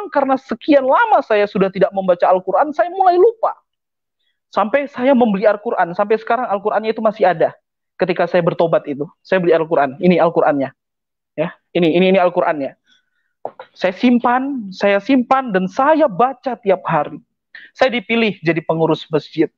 memang karena sekian lama saya sudah tidak membaca Al-Quran, saya mulai lupa. Sampai saya membeli Al-Quran, sampai sekarang Al-Qurannya itu masih ada. Ketika saya bertobat itu, saya beli Al-Quran. Ini Al-Qurannya, ya. Ini Al-Qurannya. Saya simpan dan saya baca tiap hari. Saya dipilih jadi pengurus masjid.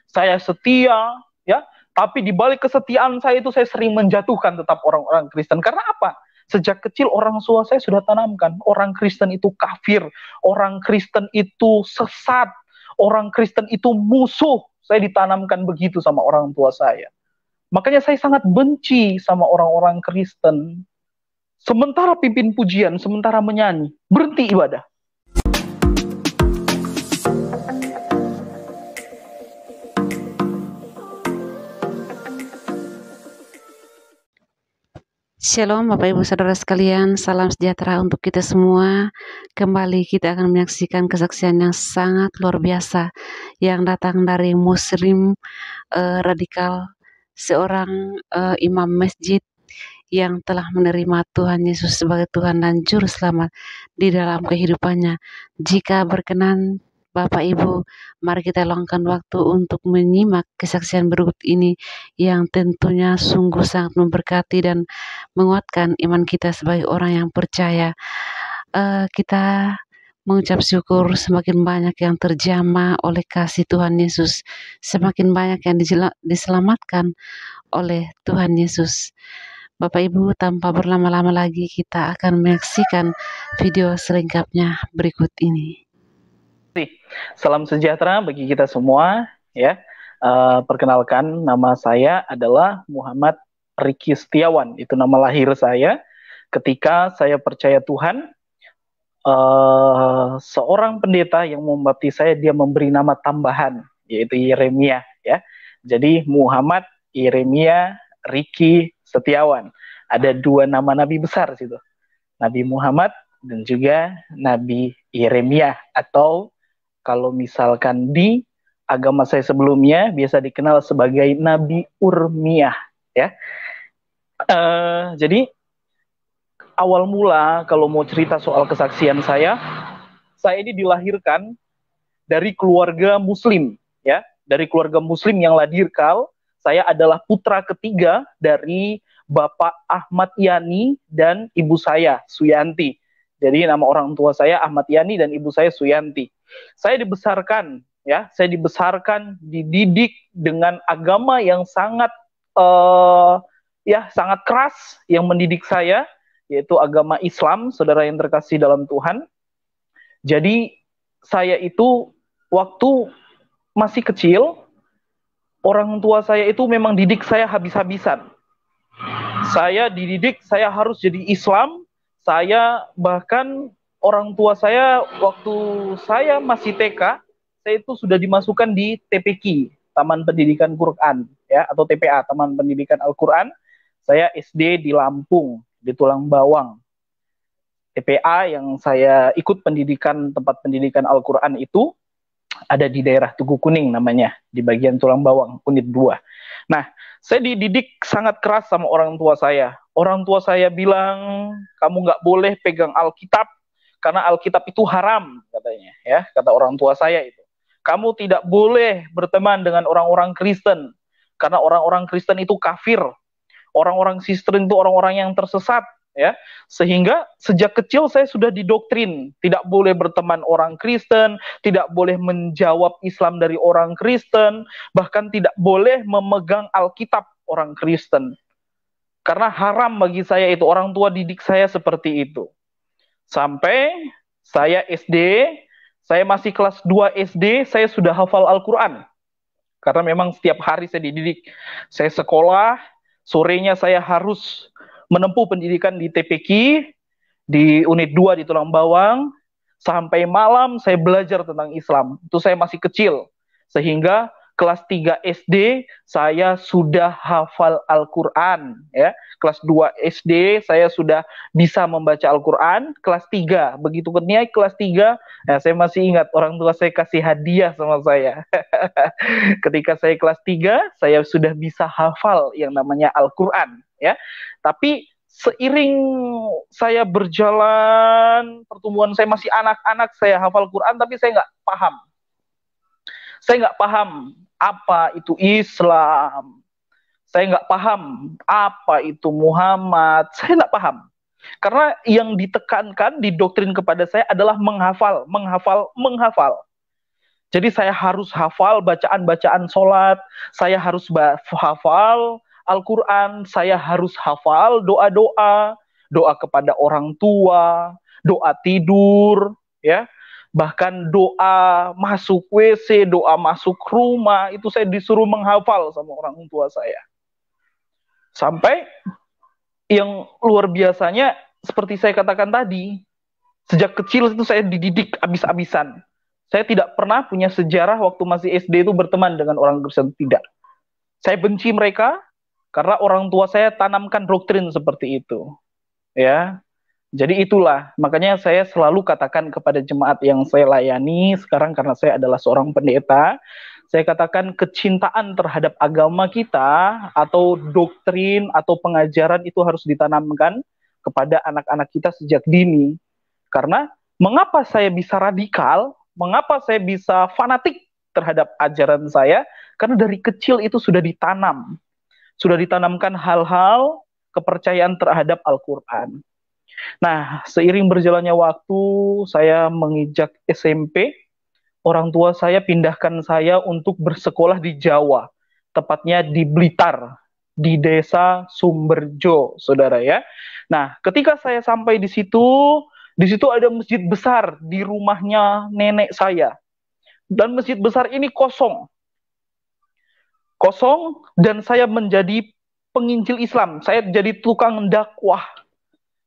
Saya setia, ya. Tapi di balik kesetiaan saya itu saya sering menjatuhkan tetap orang-orang Kristen. Karena apa? Sejak kecil orang tua saya sudah tanamkan, orang Kristen itu kafir, orang Kristen itu sesat, orang Kristen itu musuh. Saya ditanamkan begitu sama orang tua saya. Makanya saya sangat benci sama orang-orang Kristen. Sementara pimpin pujian, sementara menyanyi, berhenti ibadah. Shalom Bapak Ibu Saudara sekalian, salam sejahtera untuk kita semua. Kembali kita akan menyaksikan kesaksian yang sangat luar biasa yang datang dari Muslim radikal, seorang imam masjid yang telah menerima Tuhan Yesus sebagai Tuhan dan Juru Selamat di dalam kehidupannya. Jika berkenan Bapak Ibu, mari kita luangkan waktu untuk menyimak kesaksian berikut ini yang tentunya sungguh sangat memberkati dan menguatkan iman kita sebagai orang yang percaya. Kita mengucap syukur semakin banyak yang terjamah oleh kasih Tuhan Yesus, semakin banyak yang diselamatkan oleh Tuhan Yesus. Bapak Ibu, tanpa berlama-lama lagi kita akan menyaksikan video selengkapnya berikut ini. Salam sejahtera bagi kita semua, ya. Perkenalkan, nama saya adalah Muhammad Riki Setiawan. Itu nama lahir saya. Ketika saya percaya Tuhan, seorang pendeta yang membaptis saya, dia memberi nama tambahan, yaitu Yeremia, ya. Jadi Muhammad Yeremia Riki Setiawan. Ada dua nama nabi besar situ. Nabi Muhammad dan juga Nabi Yeremia, atau kalau misalkan di agama saya sebelumnya biasa dikenal sebagai Nabi Urmiyah, ya. Jadi awal mula kalau mau cerita soal kesaksian saya ini dilahirkan dari keluarga Muslim, ya, dari keluarga Muslim yang radikal. Saya adalah putra ketiga dari Bapak Ahmad Yani dan ibu saya Suyanti. Jadi nama orang tua saya Ahmad Yani dan ibu saya Suyanti. Saya dibesarkan, ya, dididik dengan agama yang sangat sangat keras yang mendidik saya, yaitu agama Islam, saudara yang terkasih dalam Tuhan. Jadi saya itu waktu masih kecil, orang tua saya itu memang didik saya habis-habisan. Saya dididik, saya harus jadi Islam. Saya bahkan orang tua saya waktu saya masih TK, saya itu sudah dimasukkan di TPQ, Taman Pendidikan Quran, ya, atau TPA, Taman Pendidikan Al-Quran. Saya SD di Lampung, di Tulang Bawang. TPA yang saya ikut pendidikan, tempat pendidikan Al-Quran itu ada di daerah Tugu Kuning namanya, di bagian Tulang Bawang, Unit 2. Nah, saya dididik sangat keras sama orang tua saya. Orang tua saya bilang, kamu nggak boleh pegang Alkitab, karena Alkitab itu haram, katanya, ya, kata orang tua saya itu. Kamu tidak boleh berteman dengan orang-orang Kristen, karena orang-orang Kristen itu kafir. Orang-orang Kristen itu orang-orang yang tersesat, ya. Sehingga sejak kecil saya sudah didoktrin, tidak boleh berteman orang Kristen, tidak boleh menjawab Islam dari orang Kristen, bahkan tidak boleh memegang Alkitab orang Kristen. Karena haram bagi saya itu, orang tua didik saya seperti itu. Sampai saya SD, saya masih kelas 2 SD, saya sudah hafal Al-Quran. Karena memang setiap hari saya dididik. Saya sekolah, sorenya saya harus menempuh pendidikan di TPQ, di Unit 2 di Tulang Bawang, sampai malam saya belajar tentang Islam. Itu saya masih kecil. Sehingga kelas 3 SD saya sudah hafal Al-Quran, ya. Kelas 2 SD saya sudah bisa membaca Al-Quran. Kelas 3, begitu naik kelas 3, nah, saya masih ingat orang tua saya kasih hadiah sama saya. Ketika saya kelas 3, saya sudah bisa hafal yang namanya Al-Quran, ya. Tapi seiring saya berjalan, pertumbuhan saya masih anak-anak, saya hafal Quran, tapi saya nggak paham. Saya nggak paham apa itu Islam. Saya nggak paham apa itu Muhammad. Saya nggak paham. Karena yang ditekankan, didoktrin kepada saya adalah menghafal, menghafal, menghafal. Jadi saya harus hafal bacaan-bacaan sholat, saya harus hafal Al-Quran, saya harus hafal doa-doa, doa kepada orang tua, doa tidur, ya, bahkan doa masuk WC, doa masuk rumah, itu saya disuruh menghafal sama orang tua saya. Sampai yang luar biasanya, seperti saya katakan tadi, sejak kecil itu saya dididik abis-abisan. Saya tidak pernah punya sejarah waktu masih SD itu berteman dengan orang Kristen, tidak. Saya benci mereka karena orang tua saya tanamkan doktrin seperti itu. Ya. Jadi itulah, makanya saya selalu katakan kepada jemaat yang saya layani sekarang, karena saya adalah seorang pendeta, saya katakan kecintaan terhadap agama kita atau doktrin atau pengajaran itu harus ditanamkan kepada anak-anak kita sejak dini. Karena mengapa saya bisa radikal, mengapa saya bisa fanatik terhadap ajaran saya? Karena dari kecil itu sudah ditanam. Sudah ditanamkan hal-hal kepercayaan terhadap Al-Quran. Nah, seiring berjalannya waktu, saya menginjak SMP, orang tua saya pindahkan saya untuk bersekolah di Jawa, tepatnya di Blitar, di desa Sumberjo, saudara ya. Nah, ketika saya sampai di situ ada masjid besar di rumahnya nenek saya. Dan masjid besar ini kosong. Kosong, dan saya menjadi penginjil Islam. Saya jadi tukang dakwah.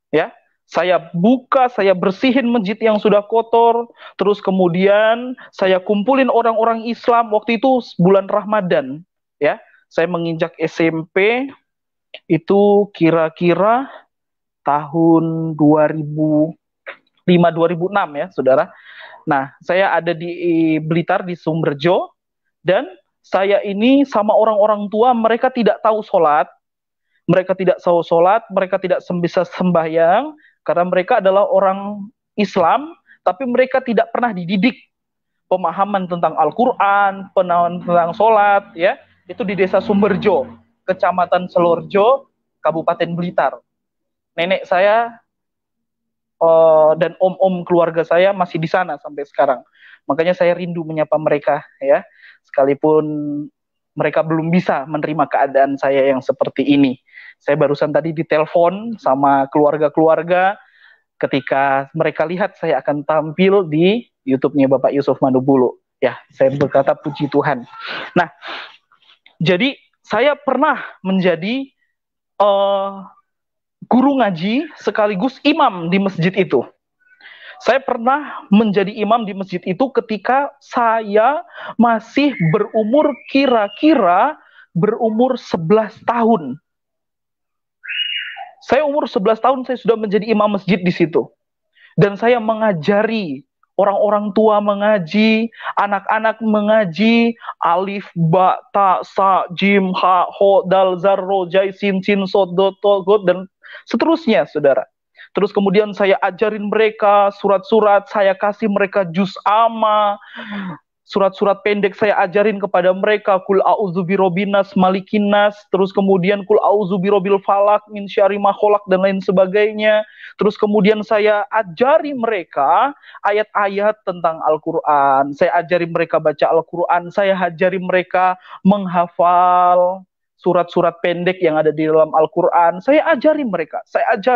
Ya, saya buka, saya bersihin masjid yang sudah kotor, terus kemudian saya kumpulin orang-orang Islam. Waktu itu bulan Ramadan, ya. Saya menginjak SMP itu kira-kira tahun 2005-2006 ya, saudara. Nah, saya ada di Blitar, di Sumberjo, dan saya ini sama orang-orang tua, mereka tidak tahu sholat, mereka tidak bisa sembahyang, karena mereka adalah orang Islam, tapi mereka tidak pernah dididik pemahaman tentang Al-Quran, pemahaman tentang sholat, ya. Itu di desa Sumberjo, Kecamatan Selorjo, Kabupaten Blitar. Nenek saya dan om-om keluarga saya masih di sana sampai sekarang. Makanya saya rindu menyapa mereka, ya. Sekalipun mereka belum bisa menerima keadaan saya yang seperti ini. Saya barusan tadi ditelepon sama keluarga-keluarga, ketika mereka lihat saya akan tampil di YouTube-nya Bapak Yusuf Manubulu. Ya, saya berkata puji Tuhan. Nah, jadi saya pernah menjadi guru ngaji sekaligus imam di masjid itu. Saya pernah menjadi imam di masjid itu ketika saya masih berumur kira-kira berumur 11 tahun. Saya umur 11 tahun saya sudah menjadi imam masjid di situ. Dan saya mengajari orang-orang tua mengaji, anak-anak mengaji, alif, ba, ta, sa, jim, ha, ho, dal, zar, ro, jai, sin, sin, sod, do, to, god, dan seterusnya, saudara. Terus kemudian saya ajarin mereka surat-surat, saya kasih mereka juz amma, surat-surat pendek saya ajarin kepada mereka, kul a'udzu birobbinas malikinas, terus kemudian kul a'udzu birobbil falak min syarri ma khalaq, dan lain sebagainya. Terus kemudian saya ajari mereka ayat-ayat tentang Al-Quran, saya ajari mereka baca Al-Quran, saya ajari mereka menghafal surat-surat pendek yang ada di dalam Al-Quran. Saya ajari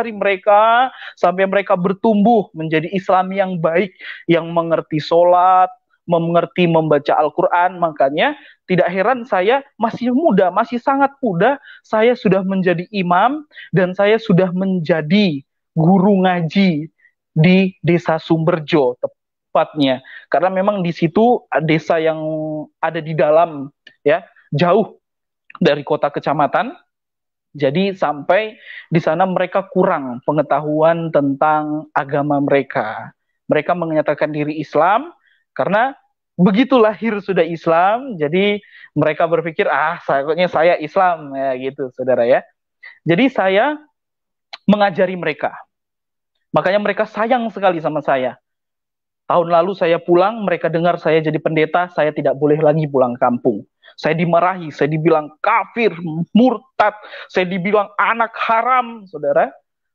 mereka sampai mereka bertumbuh menjadi Islam yang baik, yang mengerti sholat, mengerti membaca Al-Quran. Makanya tidak heran saya masih muda, masih sangat muda, saya sudah menjadi imam dan saya sudah menjadi guru ngaji di desa Sumberjo tepatnya. Karena memang di situ desa yang ada di dalam, ya, jauh dari kota kecamatan. Jadi sampai di sana mereka kurang pengetahuan tentang agama mereka. Mereka menyatakan diri Islam karena begitu lahir sudah Islam, jadi mereka berpikir, pokoknya saya Islam, ya gitu, saudara ya. Jadi saya mengajari mereka. Makanya mereka sayang sekali sama saya. Tahun lalu saya pulang, mereka dengar saya jadi pendeta, saya tidak boleh lagi pulang kampung. Saya dimarahi, saya dibilang kafir, murtad, saya dibilang anak haram, saudara.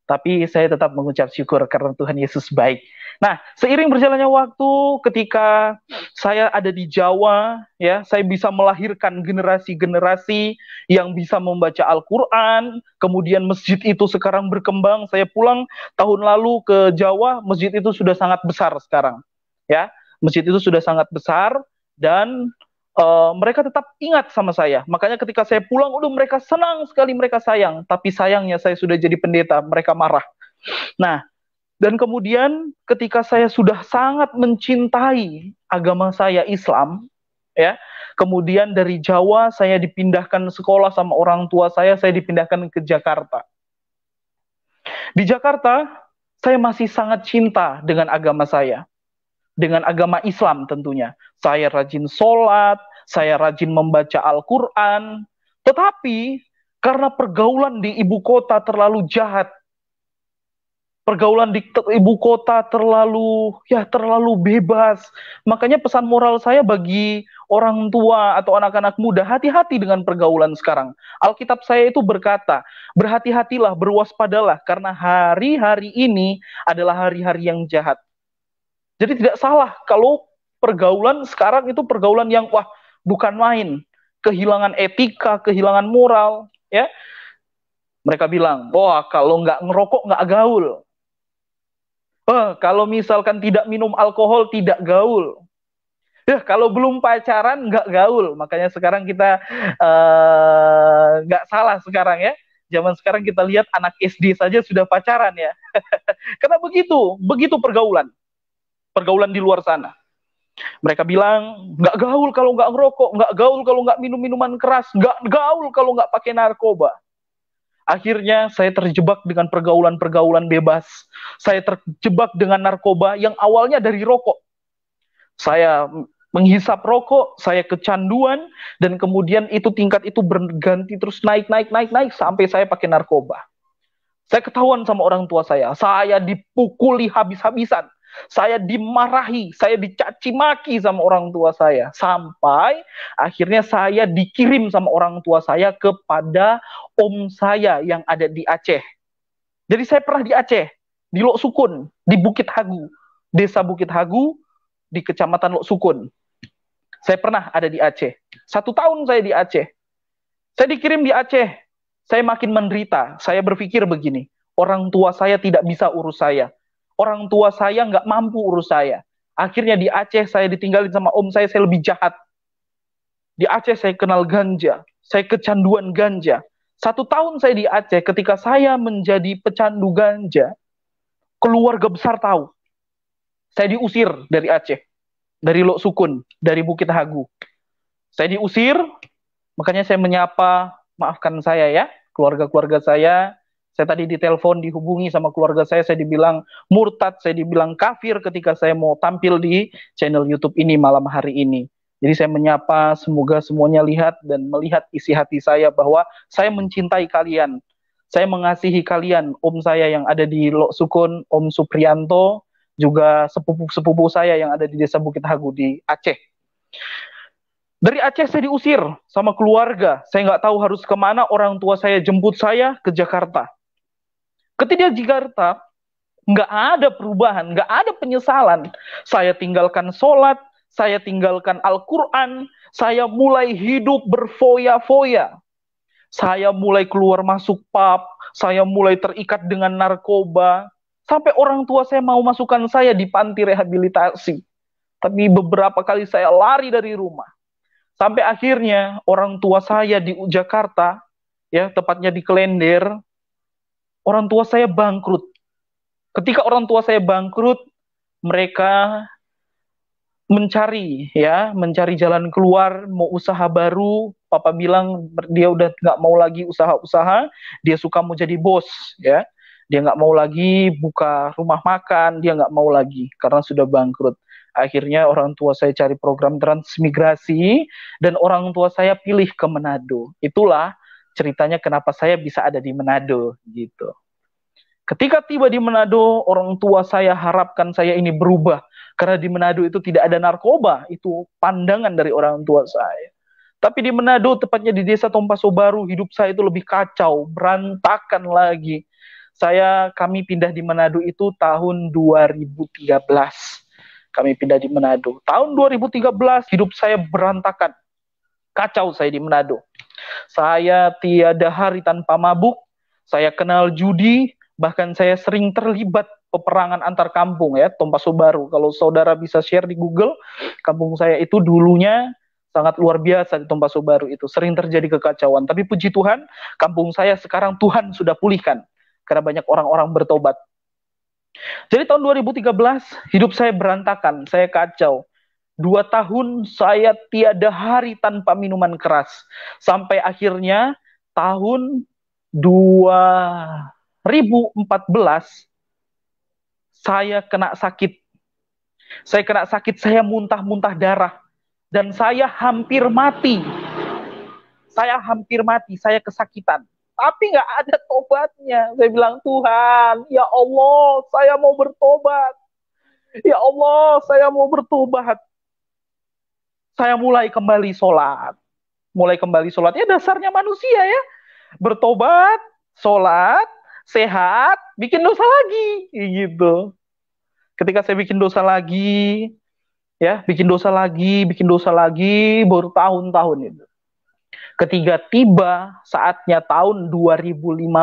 Tapi saya tetap mengucap syukur karena Tuhan Yesus baik. Nah, seiring berjalannya waktu, ketika saya ada di Jawa, ya, saya bisa melahirkan generasi-generasi yang bisa membaca Al-Quran. Kemudian masjid itu sekarang berkembang. Saya pulang tahun lalu ke Jawa, masjid itu sudah sangat besar sekarang. Ya, masjid itu sudah sangat besar dan mereka tetap ingat sama saya. Makanya ketika saya pulang, mereka senang sekali, mereka sayang. Tapi sayangnya saya sudah jadi pendeta, mereka marah. Nah, dan kemudian ketika saya sudah sangat mencintai agama saya Islam, ya, kemudian dari Jawa saya dipindahkan sekolah sama orang tua saya dipindahkan ke Jakarta. Di Jakarta, saya masih sangat cinta dengan agama saya. Dengan agama Islam tentunya. Saya rajin sholat, saya rajin membaca Al-Quran. Tetapi karena pergaulan di ibu kota terlalu jahat, pergaulan di ibu kota terlalu bebas. Makanya pesan moral saya bagi orang tua atau anak-anak muda, hati-hati dengan pergaulan sekarang. Alkitab saya itu berkata, berhati-hatilah, berwaspadalah, karena hari-hari ini adalah hari-hari yang jahat. Jadi tidak salah kalau pergaulan sekarang itu pergaulan yang bukan main, kehilangan etika, kehilangan moral, ya. Mereka bilang, kalau nggak ngerokok nggak gaul. Kalau misalkan tidak minum alkohol tidak gaul. Kalau belum pacaran nggak gaul. Makanya sekarang kita nggak salah sekarang ya. Zaman sekarang kita lihat anak SD saja sudah pacaran ya. Karena begitu pergaulan di luar sana. Mereka bilang, nggak gaul kalau nggak ngerokok, nggak gaul kalau nggak minum minuman keras, nggak gaul kalau nggak pakai narkoba. Akhirnya saya terjebak dengan pergaulan-pergaulan bebas. Saya terjebak dengan narkoba yang awalnya dari rokok. Saya menghisap rokok, saya kecanduan, dan kemudian tingkat itu berganti terus naik sampai saya pakai narkoba. Saya ketahuan sama orang tua saya dipukuli habis-habisan. Saya dimarahi, saya dicaci maki sama orang tua saya. Sampai akhirnya saya dikirim sama orang tua saya kepada om saya yang ada di Aceh. Jadi saya pernah di Aceh, di Lok Sukun, di Bukit Hagu. Desa Bukit Hagu, di Kecamatan Lok Sukun. Saya pernah ada di Aceh. 1 tahun saya di Aceh. Saya dikirim di Aceh. Saya makin menderita. Saya berpikir begini, orang tua saya tidak bisa urus saya. Orang tua saya nggak mampu urus saya. Akhirnya di Aceh saya ditinggalin sama om saya lebih jahat. Di Aceh saya kenal ganja. Saya kecanduan ganja. 1 tahun saya di Aceh, ketika saya menjadi pecandu ganja, keluarga besar tahu. Saya diusir dari Aceh. Dari Lok Sukun, dari Bukit Hagu. Saya diusir, makanya saya menyapa, maafkan saya ya, keluarga-keluarga saya. Saya tadi ditelepon, dihubungi sama keluarga saya dibilang murtad, saya dibilang kafir ketika saya mau tampil di channel YouTube ini malam hari ini. Jadi saya menyapa, semoga semuanya lihat dan melihat isi hati saya bahwa saya mencintai kalian. Saya mengasihi kalian, om saya yang ada di Lok Sukun, Om Suprianto, juga sepupu-sepupu saya yang ada di Desa Bukit Hagu di Aceh. Dari Aceh saya diusir sama keluarga. Saya nggak tahu harus kemana, orang tua saya jemput saya ke Jakarta. Ketika di Jakarta, nggak ada perubahan, nggak ada penyesalan. Saya tinggalkan sholat, saya tinggalkan Al-Quran, saya mulai hidup berfoya-foya. Saya mulai keluar masuk pub, saya mulai terikat dengan narkoba, sampai orang tua saya mau masukkan saya di panti rehabilitasi. Tapi beberapa kali saya lari dari rumah. Sampai akhirnya orang tua saya di Jakarta, ya tepatnya di Klender, orang tua saya bangkrut. Ketika orang tua saya bangkrut, mereka mencari jalan keluar, mau usaha baru. Papa bilang dia udah nggak mau lagi usaha-usaha, dia suka mau jadi bos, ya. Dia nggak mau lagi buka rumah makan, dia nggak mau lagi karena sudah bangkrut. Akhirnya orang tua saya cari program transmigrasi dan orang tua saya pilih ke Manado. Itulah ceritanya kenapa saya bisa ada di Manado gitu. Ketika tiba di Manado, orang tua saya harapkan saya ini berubah. Karena di Manado itu tidak ada narkoba. Itu pandangan dari orang tua saya. Tapi di Manado, tepatnya di desa Tompaso Baru, hidup saya itu lebih kacau, berantakan lagi. Kami pindah di Manado itu tahun 2013. Kami pindah di Manado. Tahun 2013, hidup saya berantakan. Kacau saya di Manado. Saya tiada hari tanpa mabuk. Saya kenal judi. Bahkan saya sering terlibat peperangan antar kampung ya, Tompaso Baru. Kalau saudara bisa share di Google, kampung saya itu dulunya sangat luar biasa di Tompaso Baru itu. Sering terjadi kekacauan. Tapi puji Tuhan, kampung saya sekarang Tuhan sudah pulihkan. Karena banyak orang-orang bertobat. Jadi tahun 2013, hidup saya berantakan. Saya kacau. 2 tahun saya tiada hari tanpa minuman keras. Sampai akhirnya tahun 2014 saya kena sakit. Saya muntah-muntah darah. Dan saya hampir mati. Saya kesakitan. Tapi nggak ada tobatnya. Saya bilang, Tuhan, ya Allah, saya mau bertobat. Ya Allah, saya mau bertobat. Saya mulai kembali sholat. Ya dasarnya manusia ya. Bertobat, sholat, sehat, bikin dosa lagi, gitu. Ketika saya bikin dosa lagi, bertahun-tahun itu. Ketika tiba saatnya tahun 2015,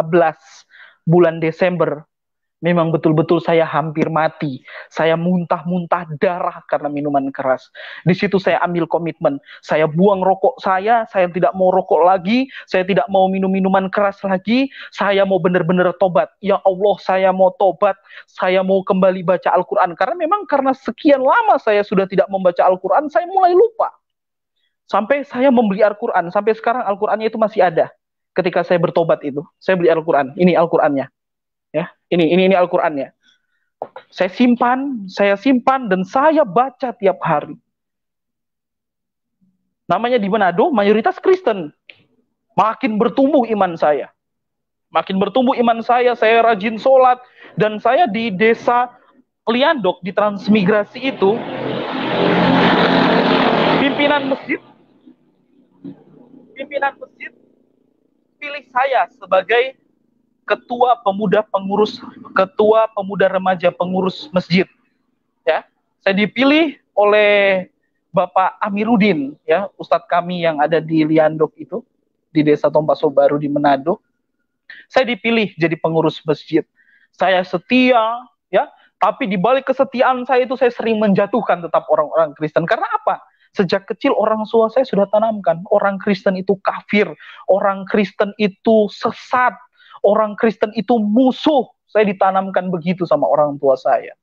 bulan Desember, memang betul-betul saya hampir mati. Saya muntah-muntah darah karena minuman keras. Di situ saya ambil komitmen. Saya buang rokok saya tidak mau rokok lagi, saya tidak mau minum minuman keras lagi, saya mau benar-benar tobat. Ya Allah, saya mau tobat, saya mau kembali baca Al-Quran. Karena sekian lama saya sudah tidak membaca Al-Quran, saya mulai lupa. Sampai saya membeli Al-Quran, sampai sekarang Al-Qurannya itu masih ada. Ketika saya bertobat itu, saya beli Al-Quran, ini Al-Qurannya. Ya, ini Al-Qur'annya. Saya simpan dan saya baca tiap hari. Namanya di Manado mayoritas Kristen. Makin bertumbuh iman saya. Saya rajin sholat dan saya di desa Liandok di transmigrasi itu pimpinan masjid pilih saya sebagai ketua pemuda remaja pengurus masjid. Ya, saya dipilih oleh Bapak Amiruddin, ya, ustadz kami yang ada di Liandok itu, di desa Tompaso Baru di Manado. Saya dipilih jadi pengurus masjid. Saya setia, ya, tapi di balik kesetiaan saya itu saya sering menjatuhkan tetap orang-orang Kristen. Karena apa? Sejak kecil orang tua saya sudah tanamkan, orang Kristen itu kafir, orang Kristen itu sesat, orang Kristen itu musuh. Saya ditanamkan begitu sama orang tua saya.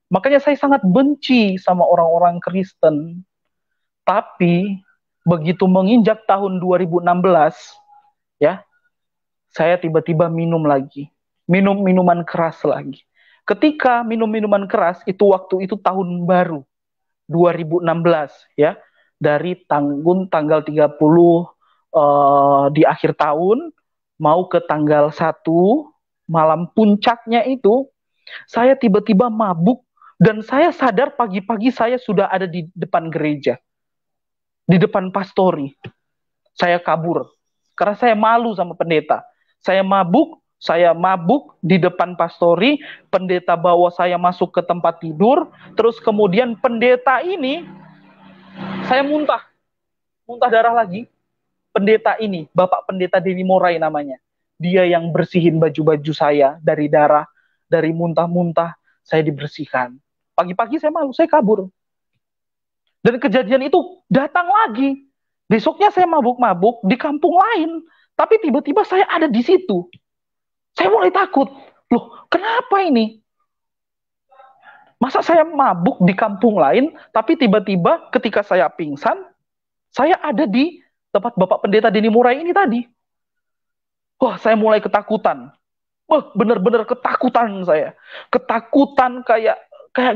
Makanya saya sangat benci sama orang-orang Kristen. Tapi begitu menginjak tahun 2016, ya, saya tiba-tiba minum lagi. Minum minuman keras lagi. Ketika minum minuman keras, waktu itu tahun baru 2016, ya. Dari tanggal 30 di akhir tahun mau ke tanggal 1, malam puncaknya itu, saya tiba-tiba mabuk, dan saya sadar pagi-pagi saya sudah ada di depan gereja, di depan pastori. Saya kabur, karena saya malu sama pendeta. Saya mabuk di depan pastori, pendeta bawa saya masuk ke tempat tidur, terus kemudian pendeta ini, saya muntah darah lagi. Pendeta ini, Bapak Pendeta Denny Morai namanya. Dia yang bersihin baju-baju saya dari darah, dari muntah-muntah, saya dibersihkan. Pagi-pagi saya malu, saya kabur. Dan kejadian itu datang lagi. Besoknya saya mabuk-mabuk di kampung lain, tapi tiba-tiba saya ada di situ. Saya mulai takut. Loh, kenapa ini? Masa saya mabuk di kampung lain, tapi tiba-tiba ketika saya pingsan, saya ada di tempat Bapak Pendeta Denny Morai ini tadi. Wah, saya mulai ketakutan. Wah, benar-benar ketakutan saya. Ketakutan kayak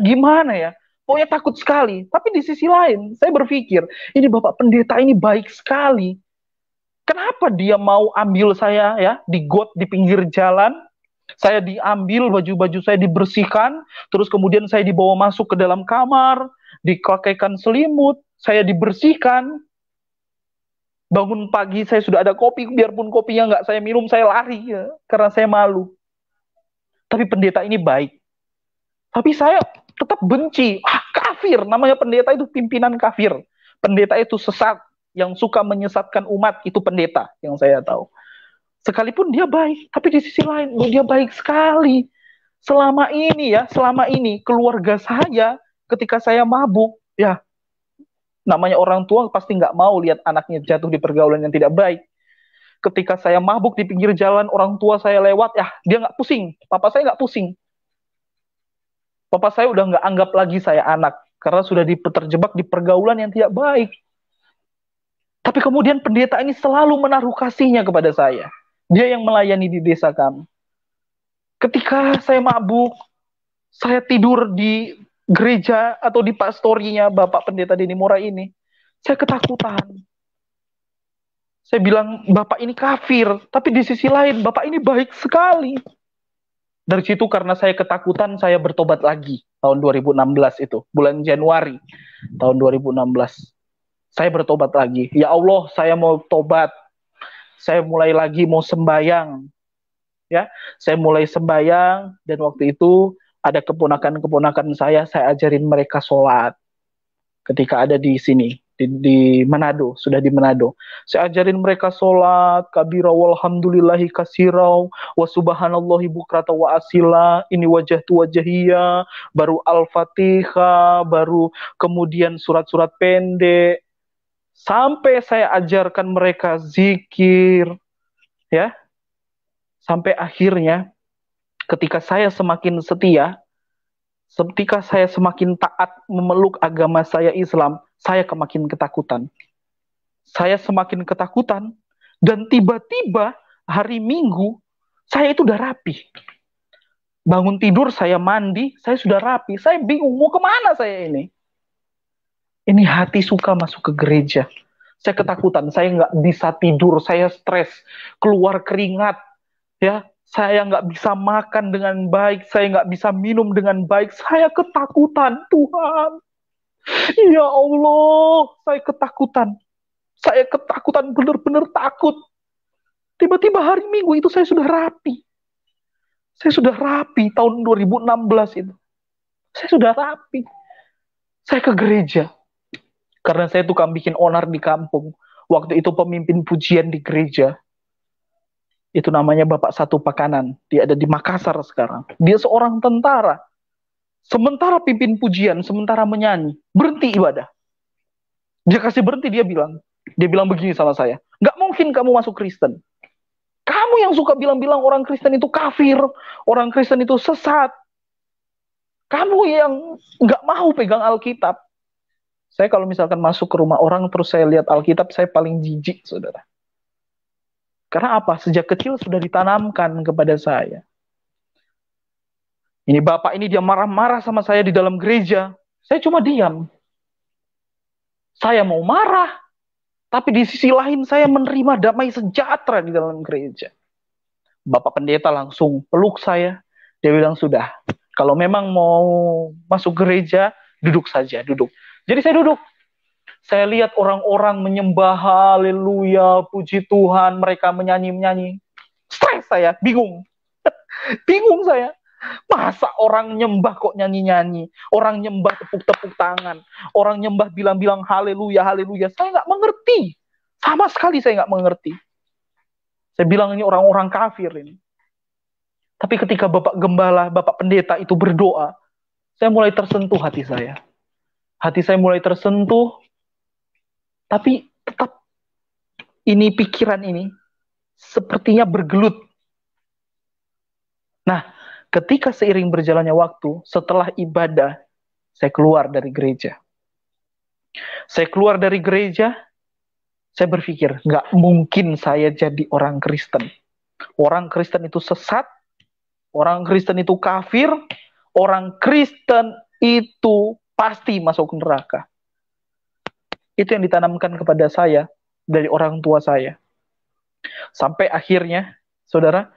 gimana ya? Pokoknya takut sekali. Tapi di sisi lain, saya berpikir, ini Bapak Pendeta ini baik sekali. Kenapa dia mau ambil saya ya di got di pinggir jalan? Saya diambil, baju-baju saya dibersihkan, terus kemudian saya dibawa masuk ke dalam kamar, dipakaikan selimut, saya dibersihkan. Bangun pagi saya sudah ada kopi, biarpun kopinya nggak saya minum, saya lari ya, karena saya malu. Tapi pendeta ini baik. Tapi saya tetap benci. Kafir, namanya pendeta itu pimpinan kafir. Pendeta itu sesat, yang suka menyesatkan umat, itu pendeta yang saya tahu. Sekalipun dia baik, tapi di sisi lain, dia baik sekali. Selama ini keluarga saya, ketika saya mabuk, ya namanya orang tua pasti nggak mau lihat anaknya jatuh di pergaulan yang tidak baik. Ketika saya mabuk di pinggir jalan, orang tua saya lewat, ya dia nggak pusing. Papa saya nggak pusing. Papa saya udah nggak anggap lagi saya anak, karena sudah terjebak di pergaulan yang tidak baik. Tapi kemudian pendeta ini selalu menaruh kasihnya kepada saya. Dia yang melayani di desa kami. Ketika saya mabuk, saya tidur di gereja atau di pastorinya Bapak Pendeta Denny Mora ini, saya ketakutan. Saya bilang, Bapak ini kafir, tapi di sisi lain, Bapak ini baik sekali. Dari situ karena saya ketakutan, saya bertobat lagi. Tahun 2016 itu, bulan Januari tahun 2016. Saya bertobat lagi. Ya Allah, saya mau tobat. Saya mulai lagi mau sembahyang. Ya, saya mulai sembahyang, dan waktu itu ada keponakan-keponakan saya ajarin mereka sholat. Ketika ada di sini, di Manado, sudah di Manado. Saya ajarin mereka sholat, kabira walhamdulillahi kasirau, wa subhanallahi bukrata wa asila, ini wajah tu wajahiyah, baru Al-Fatihah, baru kemudian surat-surat pendek, sampai saya ajarkan mereka zikir, ya, sampai akhirnya ketika saya semakin setia, ketika saya semakin taat memeluk agama saya Islam, saya semakin ketakutan. Saya semakin ketakutan, dan tiba-tiba hari Minggu, saya itu udah rapi. Bangun tidur, saya mandi, saya sudah rapi. Saya bingung, mau kemana saya ini? Ini hati suka masuk ke gereja. Saya ketakutan, saya nggak bisa tidur, saya stres, keluar keringat, ya, saya nggak bisa makan dengan baik, saya nggak bisa minum dengan baik, saya ketakutan, Tuhan. Ya Allah, saya ketakutan, benar-benar takut. Tiba-tiba hari Minggu itu saya sudah rapi. Saya sudah rapi tahun 2016 itu. Saya sudah rapi. Saya ke gereja. Karena saya tukang bikin onar di kampung. Waktu itu pemimpin pujian di gereja, itu namanya Bapak Satu Pakanan. Dia ada di Makassar sekarang. Dia seorang tentara. Sementara pimpin pujian, sementara menyanyi, berhenti ibadah. Dia kasih berhenti, dia bilang begini sama saya, nggak mungkin kamu masuk Kristen. Kamu yang suka bilang-bilang orang Kristen itu kafir, orang Kristen itu sesat. Kamu yang nggak mau pegang Alkitab. Saya kalau misalkan masuk ke rumah orang, terus saya lihat Alkitab, saya paling jijik, saudara. Karena apa? Sejak kecil sudah ditanamkan kepada saya. Ini bapak ini dia marah-marah sama saya di dalam gereja. Saya cuma diam. Saya mau marah, tapi di sisi lain saya menerima damai sejahtera di dalam gereja. Bapak pendeta langsung peluk saya. Dia bilang, sudah, kalau memang mau masuk gereja, duduk saja, duduk. Jadi saya duduk. Saya lihat orang-orang menyembah, haleluya, puji Tuhan, mereka menyanyi-menyanyi. Stres saya, bingung. Bingung saya. Masa orang nyembah kok nyanyi-nyanyi? Orang nyembah tepuk-tepuk tangan. Orang nyembah bilang-bilang haleluya, haleluya. Saya nggak mengerti. Sama sekali saya nggak mengerti. Saya bilang ini orang-orang kafir ini. Tapi ketika Bapak Gembala, Bapak Pendeta itu berdoa, saya mulai tersentuh hati saya. Hati saya mulai tersentuh, tapi tetap ini pikiran ini sepertinya bergelut. Nah, ketika seiring berjalannya waktu, setelah ibadah, saya keluar dari gereja. Saya keluar dari gereja, saya berpikir, nggak mungkin saya jadi orang Kristen. Orang Kristen itu sesat, orang Kristen itu kafir, orang Kristen itu pasti masuk neraka. Itu yang ditanamkan kepada saya dari orang tua saya. Sampai akhirnya, saudara,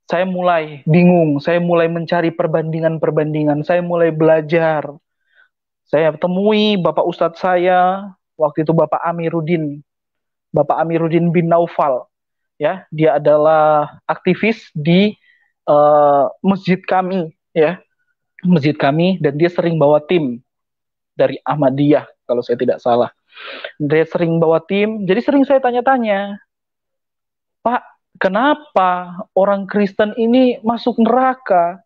Saya mulai bingung, saya mulai mencari perbandingan-perbandingan, saya mulai belajar. Saya temui Bapak Ustadz saya, waktu itu Bapak Amiruddin bin Naufal. Ya, dia adalah aktivis di masjid kami, ya, masjid kami, dan dia sering bawa tim dari Ahmadiyah, kalau saya tidak salah. Dia sering bawa tim, jadi sering saya tanya-tanya, Pak, kenapa orang Kristen ini masuk neraka?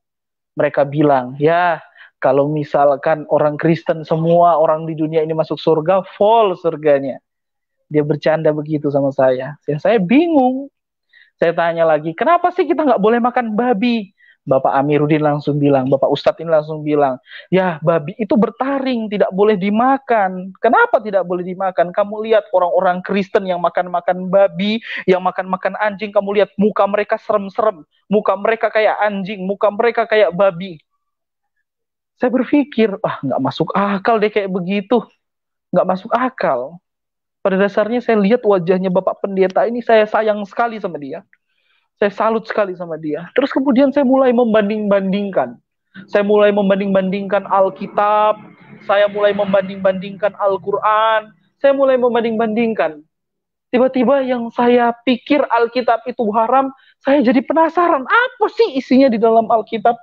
Mereka bilang, ya, kalau misalkan orang Kristen semua orang di dunia ini masuk surga, full surganya. Dia bercanda begitu sama saya. Saya bingung. Saya tanya lagi, kenapa sih kita nggak boleh makan babi? Bapak Amiruddin langsung bilang, Bapak Ustadz ini langsung bilang, ya babi itu bertaring, tidak boleh dimakan. Kenapa tidak boleh dimakan? Kamu lihat orang-orang Kristen yang makan-makan babi, yang makan-makan anjing, kamu lihat muka mereka serem-serem, muka mereka kayak anjing, muka mereka kayak babi. Saya berpikir, nggak masuk akal deh kayak begitu. Nggak masuk akal. Pada dasarnya saya lihat wajahnya Bapak Pendeta ini, saya sayang sekali sama dia. Saya salut sekali sama dia. Terus kemudian saya mulai membanding-bandingkan. Saya mulai membanding-bandingkan Alkitab. Saya mulai membanding-bandingkan Al-Quran. Saya mulai membanding-bandingkan. Tiba-tiba yang saya pikir Alkitab itu haram, saya jadi penasaran. Apa sih isinya di dalam Alkitab?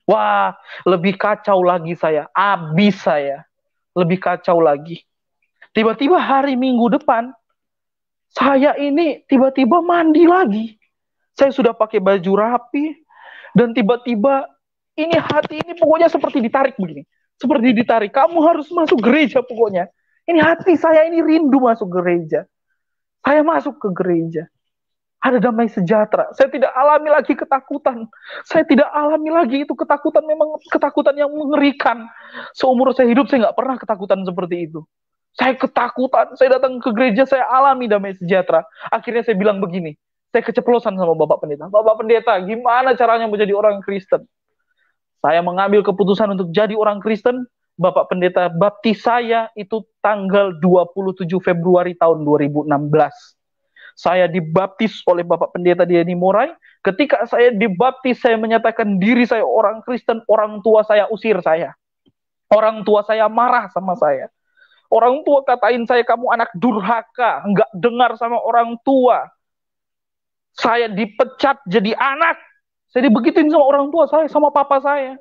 Wah, lebih kacau lagi saya. Abis saya. Lebih kacau lagi. Tiba-tiba hari Minggu depan, saya ini tiba-tiba mandi lagi. Saya sudah pakai baju rapi, dan tiba-tiba ini hati ini pokoknya seperti ditarik begini. Seperti ditarik, kamu harus masuk gereja pokoknya. Ini hati saya ini rindu masuk gereja. Saya masuk ke gereja. Ada damai sejahtera. Saya tidak alami lagi ketakutan. Saya tidak alami lagi itu ketakutan, memang ketakutan yang mengerikan. Seumur saya hidup saya nggak pernah ketakutan seperti itu. Saya ketakutan, saya datang ke gereja, saya alami damai sejahtera. Akhirnya saya bilang begini, saya keceplosan sama Bapak Pendeta. Bapak Pendeta, gimana caranya menjadi orang Kristen? Saya mengambil keputusan untuk jadi orang Kristen. Bapak Pendeta baptis saya itu tanggal 27 Februari tahun 2016. Saya dibaptis oleh Bapak Pendeta Diani Morai. Ketika saya dibaptis, saya menyatakan diri saya orang Kristen. Orang tua saya usir saya. Orang tua saya marah sama saya. Orang tua katain saya, kamu anak durhaka, nggak dengar sama orang tua. Saya dipecat jadi anak. Saya dibegituin sama orang tua saya, sama papa saya.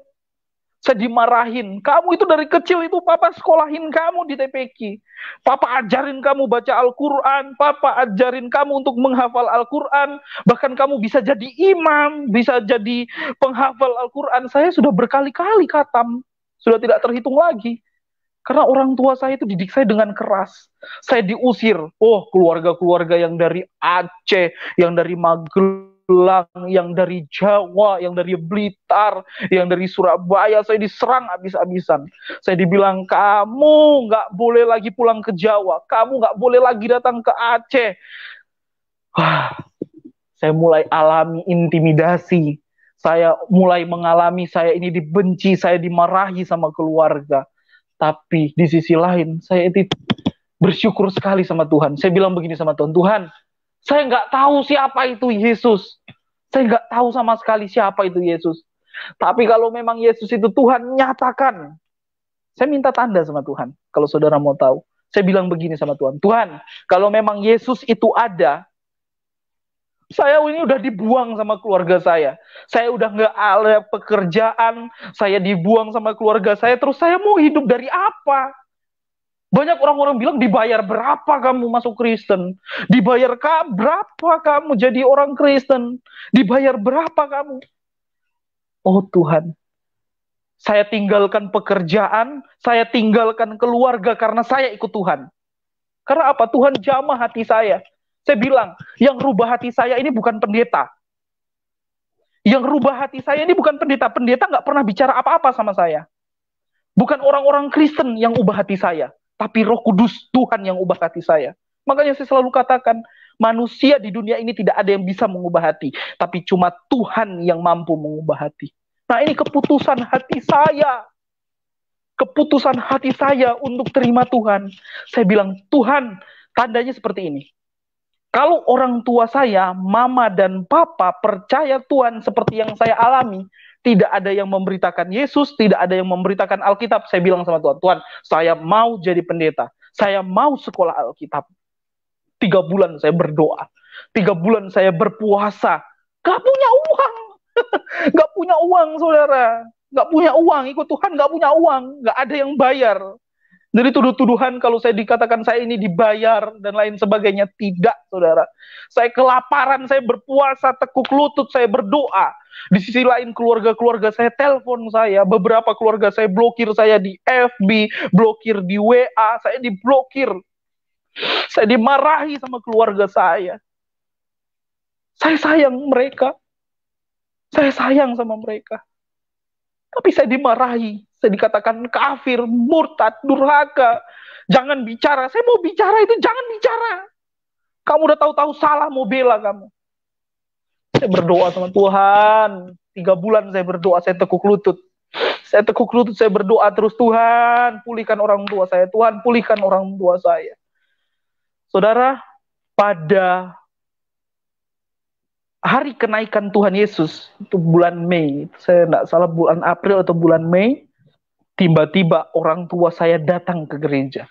Saya dimarahin. Kamu itu dari kecil itu papa sekolahin kamu di TPQ. Papa ajarin kamu baca Al-Quran. Papa ajarin kamu untuk menghafal Al-Quran. Bahkan kamu bisa jadi imam, bisa jadi penghafal Al-Quran. Saya sudah berkali-kali khatam. Sudah tidak terhitung lagi. Karena orang tua saya itu didik saya dengan keras. Saya diusir. Oh, keluarga-keluarga yang dari Aceh, yang dari Magelang, yang dari Jawa, yang dari Blitar, yang dari Surabaya, saya diserang habis-habisan. Saya dibilang, kamu nggak boleh lagi pulang ke Jawa. Kamu nggak boleh lagi datang ke Aceh. Saya mulai alami intimidasi. Saya mulai mengalami saya ini dibenci, saya dimarahi sama keluarga. Tapi di sisi lain, saya itu bersyukur sekali sama Tuhan. Saya bilang begini sama Tuhan, Tuhan, saya nggak tahu siapa itu Yesus. Saya nggak tahu sama sekali siapa itu Yesus. Tapi kalau memang Yesus itu Tuhan, nyatakan. Saya minta tanda sama Tuhan, kalau saudara mau tahu. Saya bilang begini sama Tuhan, Tuhan, kalau memang Yesus itu ada, saya ini udah dibuang sama keluarga saya. Saya udah nggak ada pekerjaan. Saya dibuang sama keluarga saya. Terus saya mau hidup dari apa? Banyak orang-orang bilang, dibayar berapa kamu masuk Kristen? Dibayar berapa kamu jadi orang Kristen? Dibayar berapa kamu? Oh Tuhan, saya tinggalkan pekerjaan, saya tinggalkan keluarga karena saya ikut Tuhan. Karena apa? Tuhan jamah hati saya. Saya bilang, yang rubah hati saya ini bukan pendeta. Yang rubah hati saya ini bukan pendeta. Pendeta nggak pernah bicara apa-apa sama saya. Bukan orang-orang Kristen yang ubah hati saya. Tapi Roh Kudus, Tuhan yang ubah hati saya. Makanya saya selalu katakan, manusia di dunia ini tidak ada yang bisa mengubah hati. Tapi cuma Tuhan yang mampu mengubah hati. Nah, ini keputusan hati saya. Keputusan hati saya untuk terima Tuhan. Saya bilang, Tuhan, tandanya seperti ini. Kalau orang tua saya, mama dan papa percaya Tuhan seperti yang saya alami, tidak ada yang memberitakan Yesus, tidak ada yang memberitakan Alkitab, saya bilang sama Tuhan, Tuhan, saya mau jadi pendeta, saya mau sekolah Alkitab. 3 bulan saya berdoa, 3 bulan saya berpuasa, gak punya uang, gak punya uang saudara, gak punya uang, ikut Tuhan gak punya uang, gak ada yang bayar. Jadi tuduh-tuduhan kalau saya dikatakan saya ini dibayar dan lain sebagainya. Tidak, saudara. Saya kelaparan, saya berpuasa, tekuk lutut, saya berdoa. Di sisi lain keluarga-keluarga saya telepon saya. Beberapa keluarga saya blokir saya di FB, blokir di WA, saya diblokir. Saya dimarahi sama keluarga saya. Saya sayang mereka. Saya sayang sama mereka. Tapi saya dimarahi, saya dikatakan kafir, murtad, durhaka. Jangan bicara, saya mau bicara itu jangan bicara. Kamu udah tahu-tahu salah, mau bela kamu. Saya berdoa sama Tuhan, 3 bulan saya berdoa, saya tekuk lutut. Saya tekuk lutut, saya berdoa terus, Tuhan pulihkan orang tua saya, Tuhan pulihkan orang tua saya. Saudara, pada hari kenaikan Tuhan Yesus, itu bulan Mei, saya tidak salah bulan April atau bulan Mei, tiba-tiba orang tua saya datang ke gereja.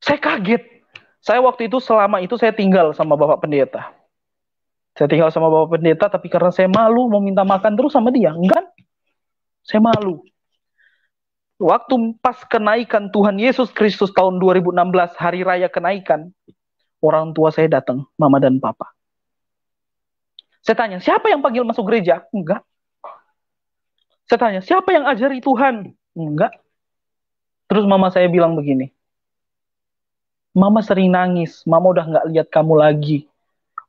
Saya kaget. Saya waktu itu, selama itu saya tinggal sama Bapak Pendeta. Saya tinggal sama Bapak Pendeta, tapi karena saya malu mau minta makan terus sama dia. Enggak, saya malu. Waktu pas kenaikan Tuhan Yesus Kristus tahun 2016, hari raya kenaikan, orang tua saya datang, mama dan papa. Saya tanya, siapa yang panggil masuk gereja? Enggak. Saya tanya, siapa yang ajari Tuhan? Enggak. Terus mama saya bilang begini, mama sering nangis, mama udah nggak lihat kamu lagi.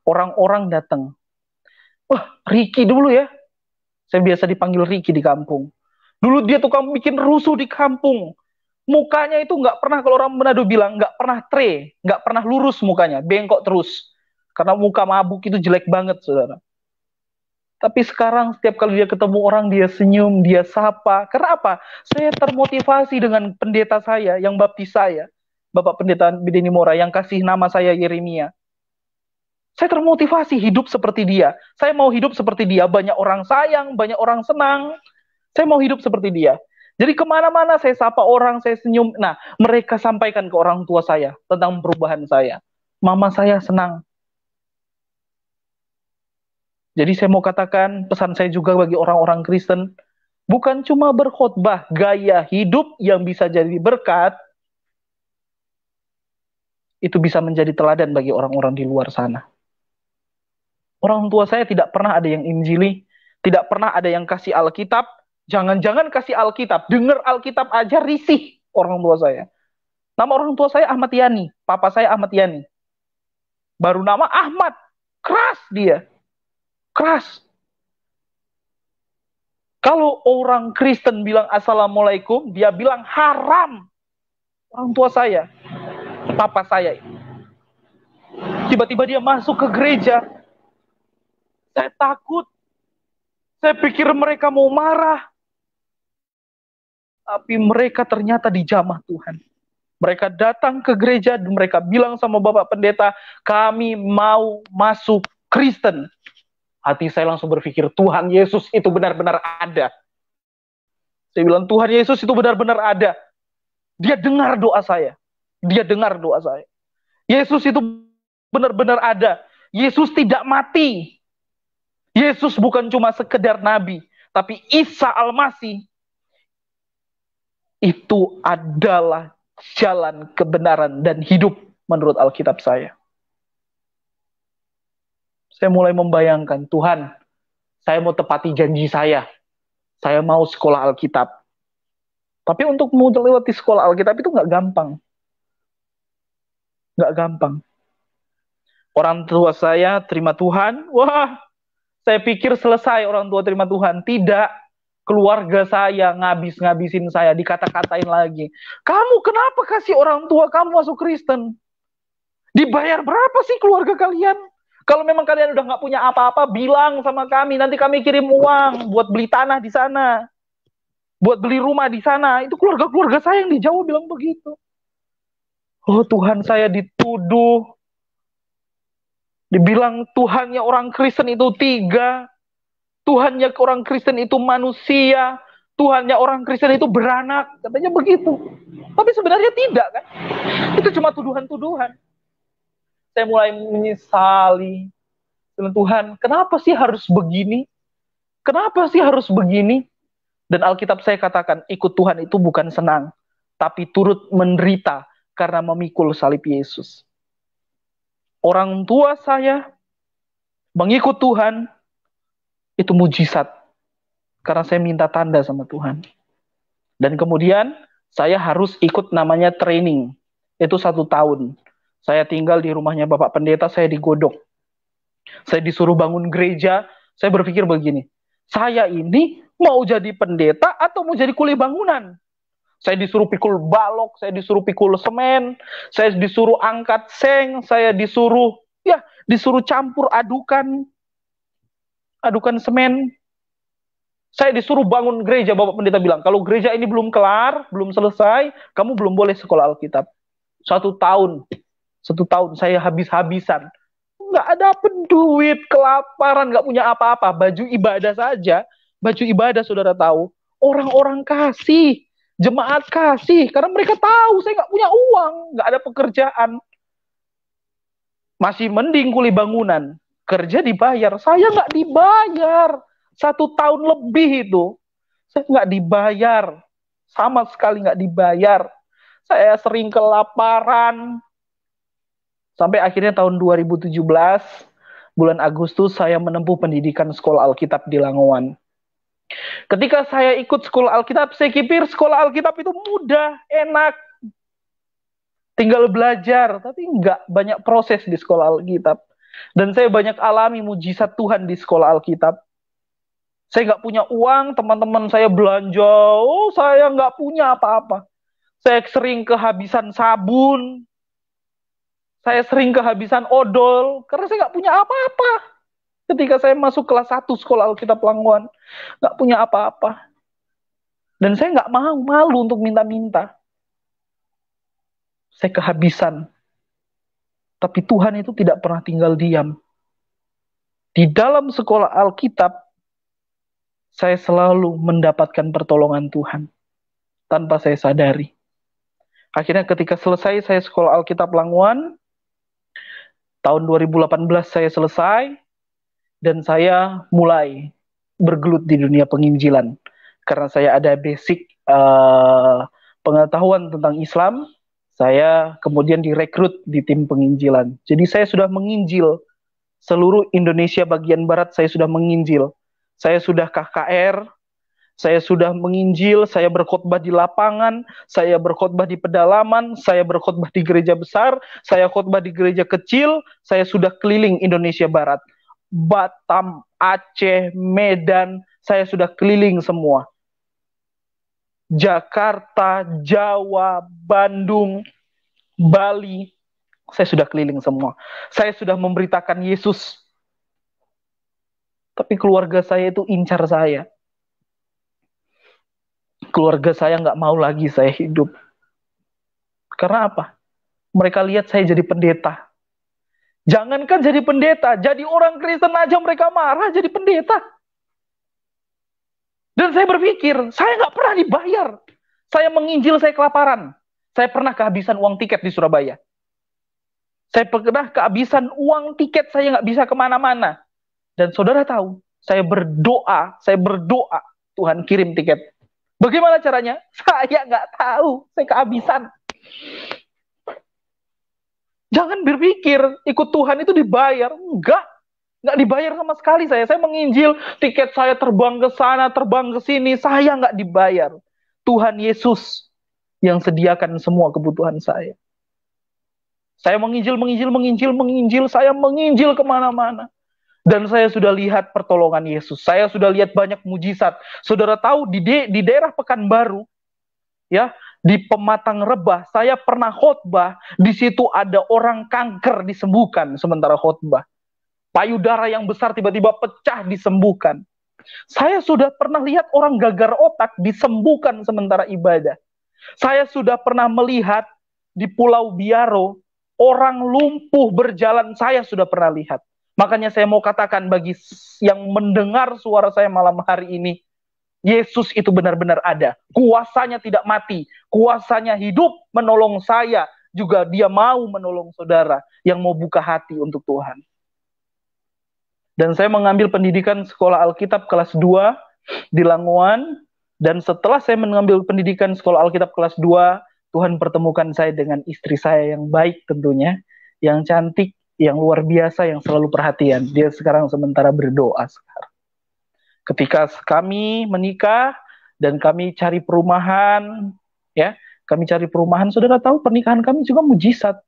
Orang-orang datang. Wah, Ricky dulu ya. Saya biasa dipanggil Ricky di kampung. Dulu dia tuh kamu bikin rusuh di kampung. Mukanya itu nggak pernah, kalau orang Manado bilang, nggak pernah nggak pernah lurus mukanya, bengkok terus. Karena muka mabuk itu jelek banget, saudara. Tapi sekarang setiap kali dia ketemu orang, dia senyum, dia sapa. Karena apa? Saya termotivasi dengan pendeta saya, yang baptis saya. Bapak Pendeta Bideni Mora, yang kasih nama saya Yeremia. Saya termotivasi hidup seperti dia. Saya mau hidup seperti dia. Banyak orang sayang, banyak orang senang. Saya mau hidup seperti dia. Jadi kemana-mana saya sapa orang, saya senyum. Nah, mereka sampaikan ke orang tua saya tentang perubahan saya. Mama saya senang. Jadi saya mau katakan, pesan saya juga bagi orang-orang Kristen, bukan cuma berkhotbah, gaya hidup yang bisa jadi berkat, itu bisa menjadi teladan bagi orang-orang di luar sana. Orang tua saya tidak pernah ada yang injili, tidak pernah ada yang kasih Alkitab, jangan-jangan kasih Alkitab, dengar Alkitab aja risih orang tua saya. Nama orang tua saya Ahmad Yani, papa saya Ahmad Yani. Baru nama Ahmad, keras dia. Keras. Kalau orang Kristen bilang Assalamualaikum, dia bilang haram. Orang tua saya, papa saya. Tiba-tiba dia masuk ke gereja. Saya takut. Saya pikir mereka mau marah. Tapi mereka ternyata dijamah Tuhan. Mereka datang ke gereja dan mereka bilang sama Bapak Pendeta, kami mau masuk Kristen. Hati saya langsung berpikir, Tuhan Yesus itu benar-benar ada. Saya bilang, Tuhan Yesus itu benar-benar ada. Dia dengar doa saya. Dia dengar doa saya. Yesus itu benar-benar ada. Yesus tidak mati. Yesus bukan cuma sekedar nabi, tapi Isa Al-Masih itu adalah jalan kebenaran dan hidup menurut Alkitab saya. Saya mulai membayangkan, Tuhan, saya mau tepati janji saya. Saya mau sekolah Alkitab. Tapi untuk melewati sekolah Alkitab itu nggak gampang. Nggak gampang. Orang tua saya terima Tuhan, wah, saya pikir selesai orang tua terima Tuhan. Tidak, keluarga saya ngabis-ngabisin saya, dikata-katain lagi. Kamu kenapa kasih orang tua kamu masuk Kristen? Dibayar berapa sih keluarga kalian? Kalau memang kalian udah nggak punya apa-apa, bilang sama kami, nanti kami kirim uang buat beli tanah di sana, buat beli rumah di sana. Itu keluarga-keluarga saya yang di Jawa bilang begitu. Oh Tuhan, saya dituduh. Dibilang Tuhannya orang Kristen itu tiga. Tuhannya orang Kristen itu manusia. Tuhannya orang Kristen itu beranak. Katanya begitu. Tapi sebenarnya tidak kan. Itu cuma tuduhan-tuduhan. Saya mulai menyesali. Tuhan, kenapa sih harus begini? Kenapa sih harus begini? Dan Alkitab saya katakan, ikut Tuhan itu bukan senang, tapi turut menderita karena memikul salib Yesus. Orang tua saya mengikut Tuhan, itu mujizat. Karena saya minta tanda sama Tuhan. Dan kemudian saya harus ikut namanya training. Itu 1 tahun. Saya tinggal di rumahnya Bapak Pendeta, saya digodok. Saya disuruh bangun gereja, saya berpikir begini, saya ini mau jadi pendeta atau mau jadi kuli bangunan? Saya disuruh pikul balok, saya disuruh pikul semen, saya disuruh angkat seng, saya disuruh campur adukan semen. Saya disuruh bangun gereja, Bapak Pendeta bilang, kalau gereja ini belum kelar, belum selesai, kamu belum boleh sekolah Alkitab. 1 tahun saya habis-habisan. Nggak ada duit, kelaparan, nggak punya apa-apa. Baju ibadah saja, baju ibadah saudara tahu, orang-orang kasih, jemaat kasih, karena mereka tahu saya nggak punya uang, nggak ada pekerjaan. Masih mending kuli bangunan, kerja dibayar, saya nggak dibayar. 1 tahun lebih itu, saya nggak dibayar, sama sekali nggak dibayar. Saya sering kelaparan, sampai akhirnya tahun 2017, bulan Agustus, saya menempuh pendidikan sekolah Alkitab di Langowan. Ketika saya ikut sekolah Alkitab, saya pikir sekolah Alkitab itu mudah, enak. Tinggal belajar, tapi nggak banyak proses di sekolah Alkitab. Dan saya banyak alami mujizat Tuhan di sekolah Alkitab. Saya nggak punya uang, teman-teman saya belanja, saya nggak punya apa-apa. Saya sering kehabisan sabun, saya sering kehabisan odol, karena saya nggak punya apa-apa. Ketika saya masuk kelas 1 sekolah Alkitab Langowan, nggak punya apa-apa. Dan saya nggak malu untuk minta-minta. Saya kehabisan. Tapi Tuhan itu tidak pernah tinggal diam. Di dalam sekolah Alkitab, saya selalu mendapatkan pertolongan Tuhan. Tanpa saya sadari. Akhirnya ketika selesai saya sekolah Alkitab Langowan, tahun 2018 saya selesai, dan saya mulai bergelut di dunia penginjilan. Karena saya ada basic pengetahuan tentang Islam, saya kemudian direkrut di tim penginjilan. Jadi saya sudah menginjil seluruh Indonesia bagian Barat, saya sudah menginjil. Saya sudah KKR, saya sudah menginjil, saya berkhotbah di lapangan, saya berkhotbah di pedalaman, saya berkhotbah di gereja besar, saya khotbah di gereja kecil, saya sudah keliling Indonesia Barat. Batam, Aceh, Medan, saya sudah keliling semua. Jakarta, Jawa, Bandung, Bali, saya sudah keliling semua. Saya sudah memberitakan Yesus. Tapi keluarga saya itu incar saya. Keluarga saya nggak mau lagi saya hidup. Karena apa? Mereka lihat saya jadi pendeta. Jangankan jadi pendeta, jadi orang Kristen aja mereka marah jadi pendeta. Dan saya berpikir, saya nggak pernah dibayar. Saya menginjil, saya kelaparan. Saya pernah kehabisan uang tiket di Surabaya. Saya pernah kehabisan uang tiket, saya nggak bisa kemana-mana. Dan saudara tahu, saya berdoa, Tuhan kirim tiket. Bagaimana caranya? Saya nggak tahu, saya kehabisan. Jangan berpikir ikut Tuhan itu dibayar. Nggak dibayar sama sekali saya. Saya menginjil, tiket saya terbang ke sana, terbang ke sini, saya nggak dibayar. Tuhan Yesus yang sediakan semua kebutuhan saya. Saya menginjil, saya menginjil kemana-mana. Dan saya sudah lihat pertolongan Yesus. Saya sudah lihat banyak mujizat. Saudara tahu di daerah Pekanbaru, ya, di Pematang Rebah, saya pernah khotbah. Di situ ada orang kanker disembuhkan sementara khotbah. Payudara yang besar tiba-tiba pecah disembuhkan. Saya sudah pernah lihat orang gagar otak disembuhkan sementara ibadah. Saya sudah pernah melihat di Pulau Biaro, orang lumpuh berjalan saya sudah pernah lihat. Makanya saya mau katakan bagi yang mendengar suara saya malam hari ini, Yesus itu benar-benar ada. Kuasanya tidak mati, kuasanya hidup menolong saya, juga dia mau menolong saudara yang mau buka hati untuk Tuhan. Dan saya mengambil pendidikan sekolah Alkitab kelas 2 di Langoan, dan setelah saya mengambil pendidikan sekolah Alkitab kelas 2, Tuhan pertemukan saya dengan istri saya yang baik tentunya, yang cantik, yang luar biasa, yang selalu perhatian. Dia sekarang sementara berdoa sekarang. Ketika kami menikah dan kami cari perumahan, ya, kami cari perumahan, saudara tahu pernikahan kami juga mujizat.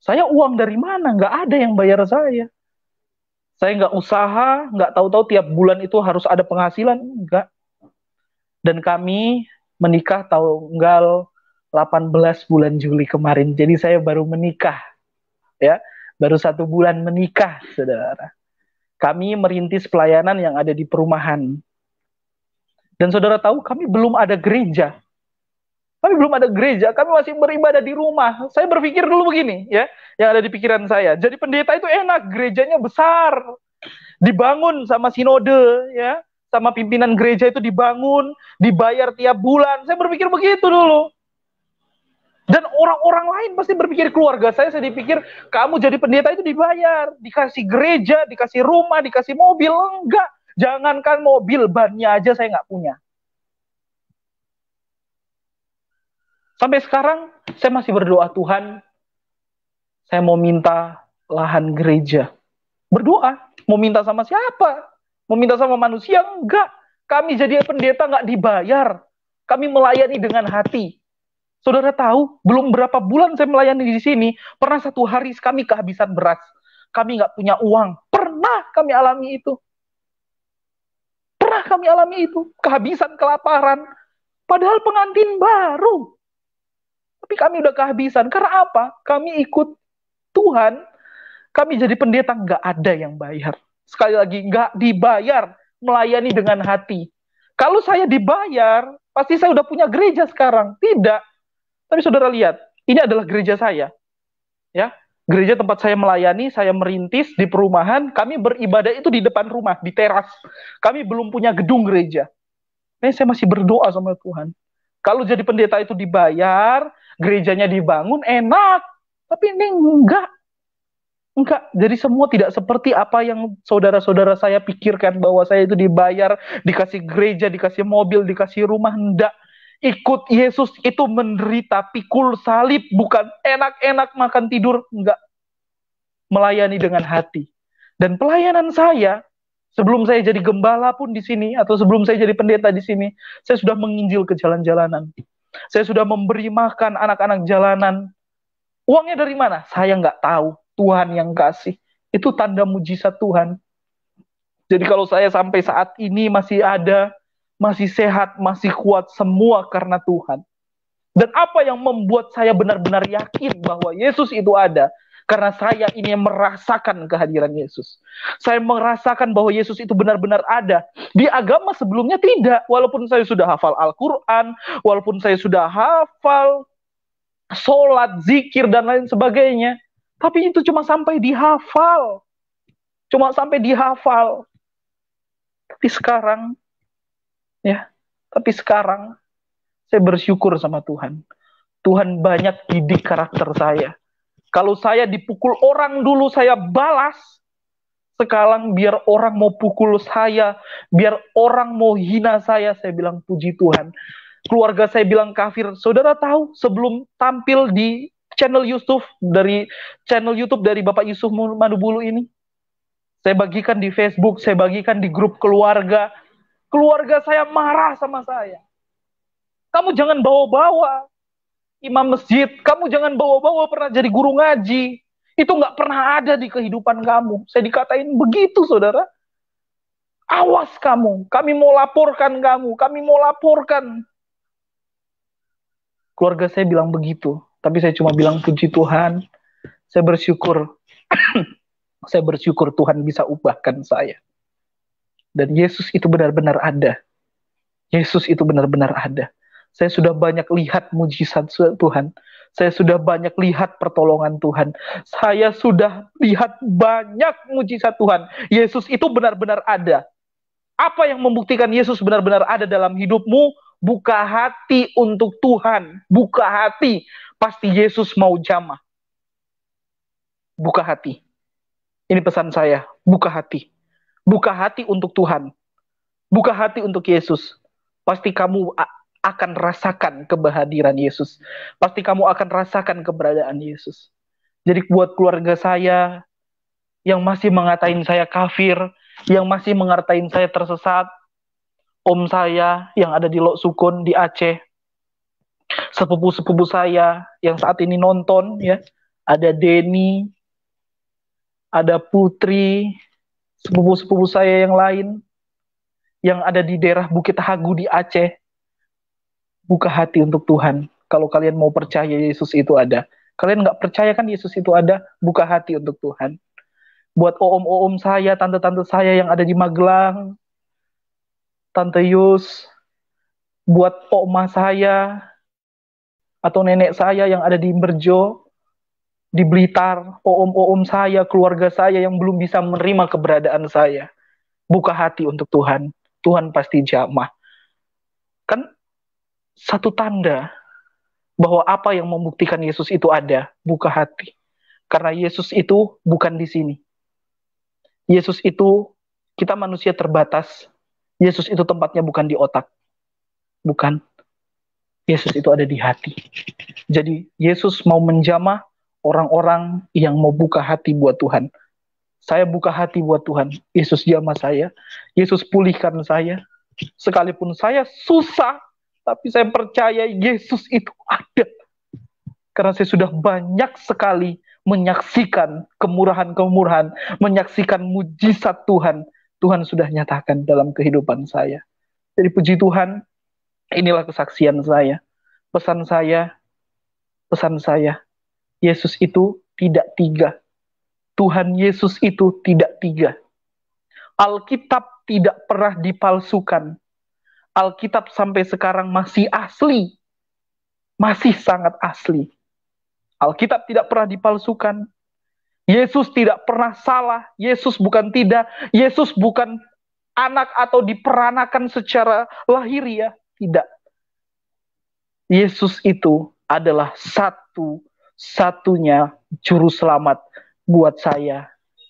Saya uang dari mana? Nggak ada yang bayar saya. Saya nggak usaha, nggak tahu-tahu tiap bulan itu harus ada penghasilan, enggak. Dan kami menikah tanggal 18 bulan Juli kemarin. Jadi saya baru menikah, ya, baru 1 bulan menikah, saudara. Kami merintis pelayanan yang ada di perumahan. Dan saudara tahu, kami belum ada gereja. Kami belum ada gereja, kami masih beribadah di rumah. Saya berpikir dulu begini, ya, yang ada di pikiran saya. Jadi pendeta itu enak, gerejanya besar, dibangun sama sinode, ya, sama pimpinan gereja itu dibangun, dibayar tiap bulan. Saya berpikir begitu dulu. Dan orang-orang lain pasti berpikir, keluarga saya dipikir, kamu jadi pendeta itu dibayar, dikasih gereja, dikasih rumah, dikasih mobil. Enggak, jangankan mobil, bannya aja saya nggak punya. Sampai sekarang saya masih berdoa, Tuhan, saya mau minta lahan gereja. Berdoa, mau minta sama siapa? Mau minta sama manusia? Enggak. Kami jadi pendeta nggak dibayar. Kami melayani dengan hati. Saudara tahu, belum berapa bulan saya melayani di sini, pernah 1 hari kami kehabisan beras. Kami nggak punya uang. Pernah kami alami itu. Pernah kami alami itu. Kehabisan, kelaparan. Padahal pengantin baru. Tapi kami udah kehabisan. Karena apa? Kami ikut Tuhan. Kami jadi pendeta nggak ada yang bayar. Sekali lagi, nggak dibayar. Melayani dengan hati. Kalau saya dibayar, pasti saya udah punya gereja sekarang. Tidak. Tapi saudara lihat, ini adalah gereja saya. Ya, gereja tempat saya melayani, saya merintis di perumahan. Kami beribadah itu di depan rumah, di teras. Kami belum punya gedung gereja. Ini saya masih berdoa sama Tuhan. Kalau jadi pendeta itu dibayar, gerejanya dibangun, enak. Tapi ini enggak. Enggak, jadi semua tidak seperti apa yang saudara-saudara saya pikirkan, bahwa saya itu dibayar, dikasih gereja, dikasih mobil, dikasih rumah. Enggak. Ikut Yesus itu menderita, pikul salib, bukan enak-enak makan tidur. Enggak. Melayani dengan hati. Dan pelayanan saya, sebelum saya jadi gembala pun di sini, atau sebelum saya jadi pendeta di sini, saya sudah menginjil ke jalan-jalanan. Saya sudah memberi makan anak-anak jalanan. Uangnya dari mana? Saya nggak tahu. Tuhan yang kasih. Itu tanda mujizat Tuhan. Jadi kalau saya sampai saat ini masih ada, masih sehat, masih kuat, semua karena Tuhan. Dan apa yang membuat saya benar-benar yakin bahwa Yesus itu ada? Karena saya ini merasakan kehadiran Yesus. Saya merasakan bahwa Yesus itu benar-benar ada. Di agama sebelumnya tidak. Walaupun saya sudah hafal Al-Quran, walaupun saya sudah hafal sholat, zikir, dan lain sebagainya. Tapi itu cuma sampai dihafal. Cuma sampai dihafal. Tapi sekarang, ya, saya bersyukur sama Tuhan. Tuhan banyak didik karakter saya. Kalau saya dipukul orang dulu, saya balas. Sekarang biar orang mau pukul saya, biar orang mau hina saya bilang puji Tuhan. Keluarga saya bilang kafir. Saudara tahu, sebelum tampil di channel YouTube dari Bapak Yusuf Madubulu ini, saya bagikan di Facebook, saya bagikan di grup keluarga. Keluarga saya marah sama saya. Kamu jangan bawa-bawa imam masjid, kamu jangan bawa-bawa pernah jadi guru ngaji. Itu nggak pernah ada di kehidupan kamu. Saya dikatain begitu, saudara. Awas kamu, kami mau laporkan kamu, kami mau laporkan. Keluarga saya bilang begitu, tapi saya cuma bilang puji Tuhan. Saya bersyukur, saya bersyukur Tuhan bisa ubahkan saya. Dan Yesus itu benar-benar ada. Yesus itu benar-benar ada. Saya sudah banyak lihat mujizat Tuhan. Saya sudah banyak lihat pertolongan Tuhan. Saya sudah lihat banyak mujizat Tuhan. Yesus itu benar-benar ada. Apa yang membuktikan Yesus benar-benar ada dalam hidupmu? Buka hati untuk Tuhan. Buka hati. Pasti Yesus mau jamah. Buka hati. Ini pesan saya. Buka hati. Buka hati untuk Tuhan. Buka hati untuk Yesus. Pasti kamu akan rasakan kehadiran Yesus. Pasti kamu akan rasakan keberadaan Yesus. Jadi buat keluarga saya yang masih mengatain saya kafir, yang masih mengatain saya tersesat, om saya yang ada di Lok Sukun di Aceh, sepupu-sepupu saya yang saat ini nonton ya, ada Denny, ada Putri, sepupu-sepupu saya yang lain yang ada di daerah Bukit Hagu di Aceh. Buka hati untuk Tuhan. Kalau kalian mau percaya Yesus itu ada. Kalian nggak percaya kan Yesus itu ada, buka hati untuk Tuhan. Buat om-om saya, tante-tante saya yang ada di Magelang, Tante Yus, buat oma saya, atau nenek saya yang ada di Merjo, di Blitar, om-om saya, keluarga saya yang belum bisa menerima keberadaan saya. Buka hati untuk Tuhan. Tuhan pasti jamah. Kan satu tanda bahwa apa yang membuktikan Yesus itu ada, buka hati. Karena Yesus itu bukan di sini. Yesus itu, kita manusia terbatas. Yesus itu tempatnya bukan di otak. Bukan. Yesus itu ada di hati. Jadi Yesus mau menjamah orang-orang yang mau buka hati buat Tuhan. Saya buka hati buat Tuhan. Yesus jamah saya. Yesus pulihkan saya. Sekalipun saya susah, tapi saya percaya Yesus itu ada. Karena saya sudah banyak sekali menyaksikan kemurahan-kemurahan, menyaksikan mujizat Tuhan. Tuhan sudah nyatakan dalam kehidupan saya. Jadi puji Tuhan, inilah kesaksian saya. Pesan saya, Yesus itu tidak tiga. Tuhan Yesus itu tidak tiga. Alkitab tidak pernah dipalsukan. Alkitab sampai sekarang masih asli. Masih sangat asli. Alkitab tidak pernah dipalsukan. Yesus tidak pernah salah. Yesus bukan tidak. Yesus bukan anak atau diperanakan secara lahiriah. Tidak. Yesus itu adalah satu-satunya juru selamat buat saya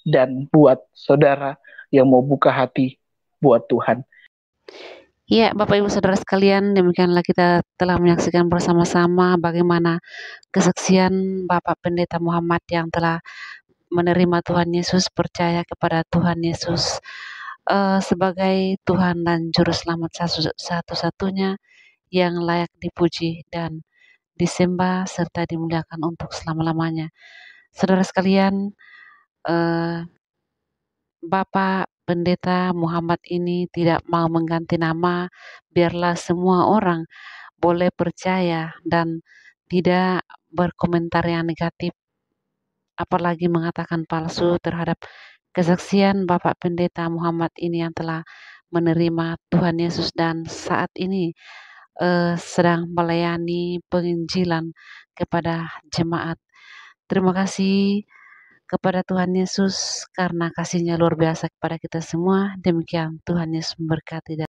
dan buat saudara yang mau buka hati buat Tuhan. Ya, Bapak Ibu Saudara sekalian, demikianlah kita telah menyaksikan bersama-sama bagaimana kesaksian Bapak Pendeta Muhammad yang telah menerima Tuhan Yesus, percaya kepada Tuhan Yesus sebagai Tuhan dan Juru Selamat satu-satunya yang layak dipuji dan disembah serta dimuliakan untuk selama-lamanya. Saudara sekalian, Bapak Pendeta Muhammad ini tidak mau mengganti nama, biarlah semua orang boleh percaya dan tidak berkomentar yang negatif, apalagi mengatakan palsu terhadap kesaksian Bapak Pendeta Muhammad ini yang telah menerima Tuhan Yesus dan saat ini sedang melayani penginjilan kepada jemaat. Terima kasih kepada Tuhan Yesus karena kasih-Nya luar biasa kepada kita semua. Demikian Tuhan Yesus memberkati.